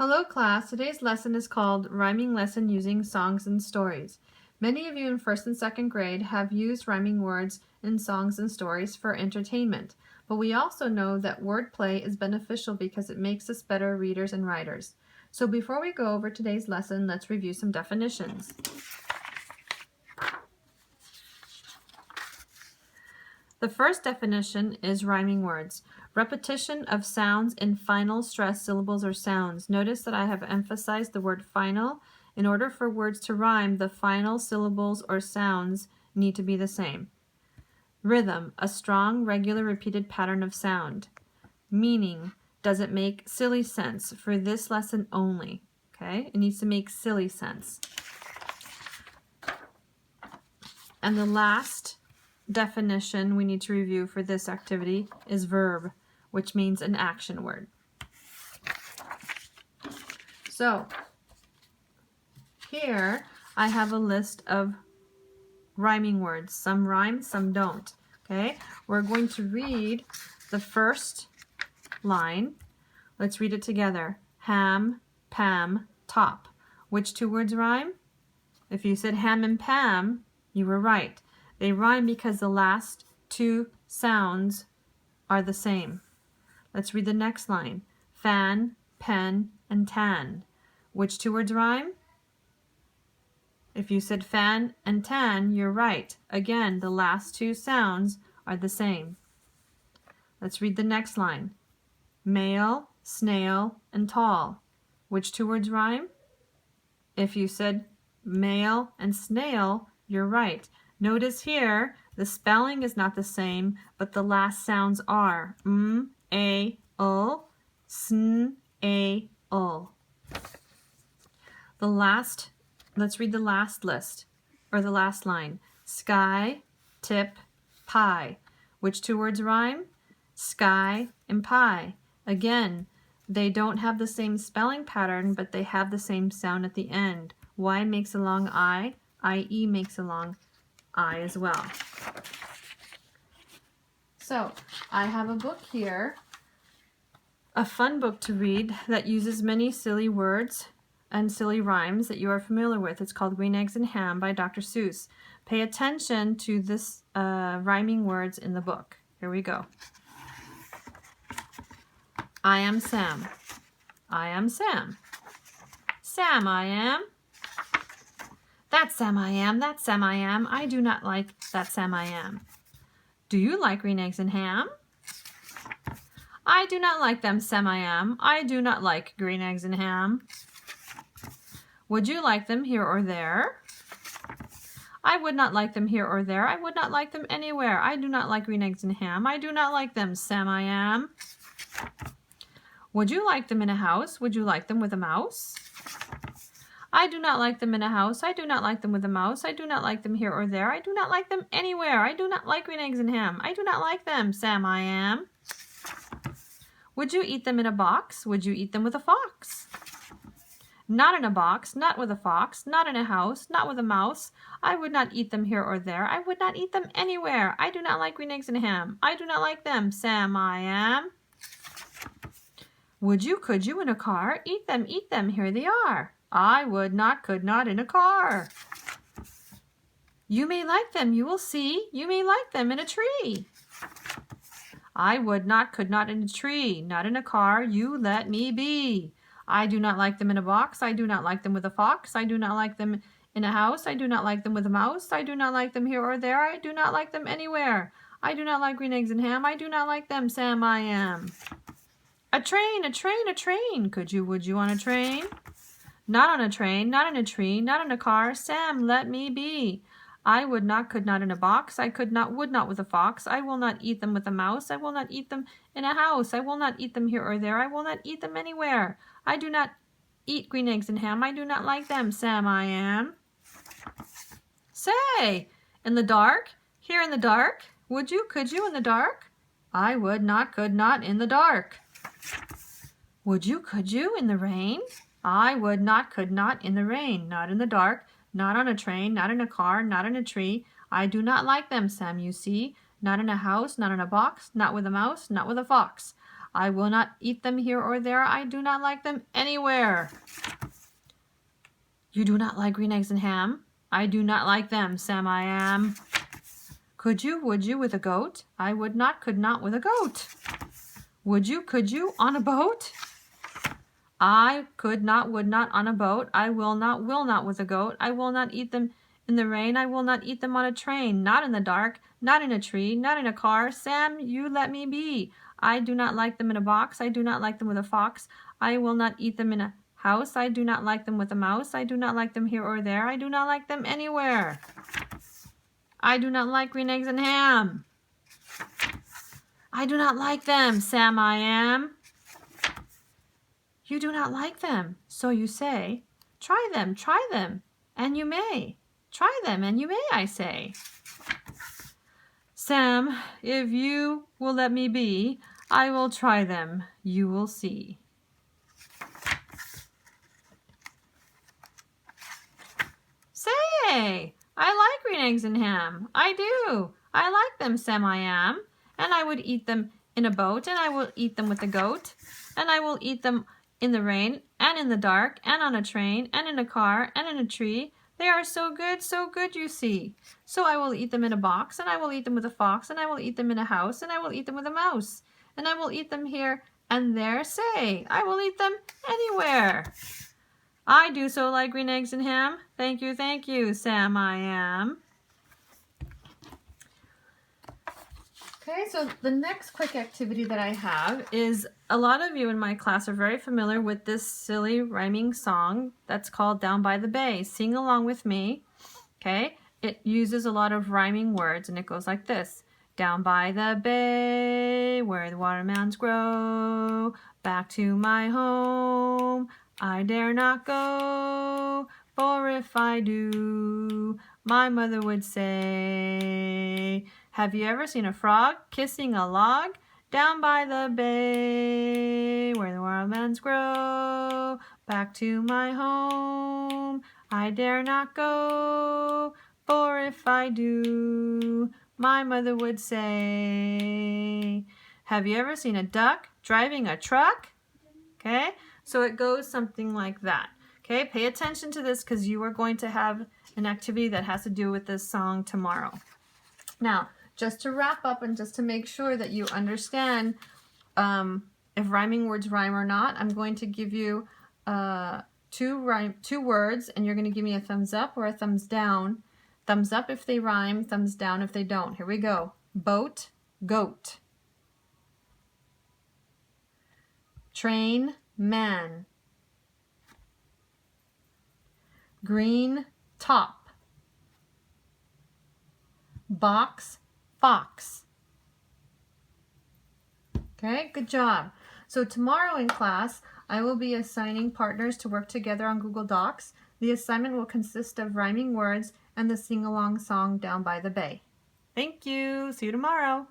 Hello class, today's lesson is called Rhyming Lesson Using Songs and Stories. Many of you in 1st and 2nd grade have used rhyming words in songs and stories for entertainment, but we also know that wordplay is beneficial because it makes us better readers and writers. So before we go over today's lesson, let's review some definitions. The first definition is rhyming words. Repetition of sounds in final stressed syllables or sounds. Notice that I have emphasized the word final. In order for words to rhyme, the final syllables or sounds need to be the same. Rhythm, a strong, regular, repeated pattern of sound. Meaning, does it make silly sense for this lesson only? Okay, it needs to make silly sense. And the last definition we need to review for this activity is verb, which means an action word. So here I have a list of rhyming words. Some rhyme, some don't. Okay, we're going to read the first line. Let's read it together. Ham, Pam, top. Which two words rhyme? If you said ham and Pam, you were right. They rhyme because the last two sounds are the same. Let's read the next line. Fan, pen, and tan. Which two words rhyme? If you said fan and tan, you're right. Again, the last two sounds are the same. Let's read the next line. Male, snail, and tall. Which two words rhyme? If you said male and snail, you're right. Notice here, the spelling is not the same, but the last sounds are a, ul, sn, a, ul. Let's read the last list, or the last line. Sky, tip, pie. Which two words rhyme? Sky and pie. Again, they don't have the same spelling pattern, but they have the same sound at the end. Y makes a long I, IE makes a long I as well. So I have a book here, a fun book to read that uses many silly words and silly rhymes that you are familiar with. It's called Green Eggs and Ham by Dr. Seuss. Pay attention to this rhyming words in the book. Here we go. I am Sam. I am Sam. Sam I am. That Sam I am, that Sam I am. I do not like that Sam I am. Do you like green eggs and ham? I do not like them, Sam I am. I do not like green eggs and ham. Would you like them here or there? I would not like them here or there. I would not like them anywhere. I do not like green eggs and ham. I do not like them, Sam I am. Would you like them in a house? Would you like them with a mouse? I do not like them in a house. I do not like them with a mouse. I do not like them here or there. I do not like them anywhere. I do not like green eggs and ham. I do not like them, Sam I am. Would you eat them in a box? Would you eat them with a fox? Not in a box, not with a fox, not in a house, not with a mouse. I would not eat them here or there. I would not eat them anywhere. I do not like green eggs and ham. I do not like them, Sam I am. Would you, could you in a car? Eat them, here they are. I would not, could not in a car. You may like them, you will see. You may like them in a tree. I would not, could not in a tree. Not in a car, you let me be. I do not like them in a box. I do not like them with a fox. I do not like them in a house. I do not like them with a mouse. I do not like them here or there. I do not like them anywhere. I do not like green eggs and ham. I do not like them, Sam I am. A train, a train, a train. Could you, would you on a train? Not on a train, not in a tree, not in a car. Sam, let me be. I would not, could not in a box. I could not, would not with a fox. I will not eat them with a mouse. I will not eat them in a house. I will not eat them here or there. I will not eat them anywhere. I do not eat green eggs and ham. I do not like them, Sam I am. Say, in the dark, here in the dark. Would you, could you in the dark? I would not, could not in the dark. Would you, could you in the rain? I would not, could not in the rain. Not in the dark, not on a train, not in a car, not in a tree. I do not like them, Sam, you see. Not in a house, not in a box, not with a mouse, not with a fox. I will not eat them here or there. I do not like them anywhere. You do not like green eggs and ham? I do not like them, Sam I am. Could you, would you with a goat? I would not, could not with a goat. Would you, could you on a boat? I could not, would not on a boat. I will not with a goat. I will not eat them in the rain. I will not eat them on a train. Not in the dark, not in a tree, not in a car. Sam, you let me be. I do not like them in a box. I do not like them with a fox. I will not eat them in a house. I do not like them with a mouse. I do not like them here or there. I do not like them anywhere. I do not like green eggs and ham. I do not like them, Sam I am. You do not like them, so you say. Try them, and you may. Try them, and you may, I say. Sam, if you will let me be, I will try them, you will see. Say, I like green eggs and ham. I do. I like them, Sam I am. And I would eat them in a boat, and I will eat them with a goat, and I will eat them in the rain, and in the dark, and on a train, and in a car, and in a tree. They are so good, you see. So I will eat them in a box, and I will eat them with a fox, and I will eat them in a house, and I will eat them with a mouse, and I will eat them here and there. Say, I will eat them anywhere. I do so like green eggs and ham. Thank you, Sam I am. Okay, so the next quick activity that I have is a lot of you in my class are very familiar with this silly rhyming song that's called Down by the Bay. Sing along with me, okay? It uses a lot of rhyming words and it goes like this. Down by the bay where the watermelons grow, back to my home I dare not go, for if I do, my mother would say. Have you ever seen a frog kissing a log? Down by the bay where the watermelons grow, back to my home I dare not go, for if I do, my mother would say. Have you ever seen a duck driving a truck? Okay, so it goes something like that. Okay, pay attention to this because you are going to have an activity that has to do with this song tomorrow. Now, just to wrap up and just to make sure that you understand if rhyming words rhyme or not, I'm going to give you two words and you're going to give me a thumbs up or a thumbs down. Thumbs up if they rhyme, thumbs down if they don't. Here we go. Boat, goat. Train, man. Green, top. Box, fox. Okay, good job. So tomorrow in class, I will be assigning partners to work together on Google Docs. The assignment will consist of rhyming words and the sing-along song Down by the Bay. Thank you. See you tomorrow.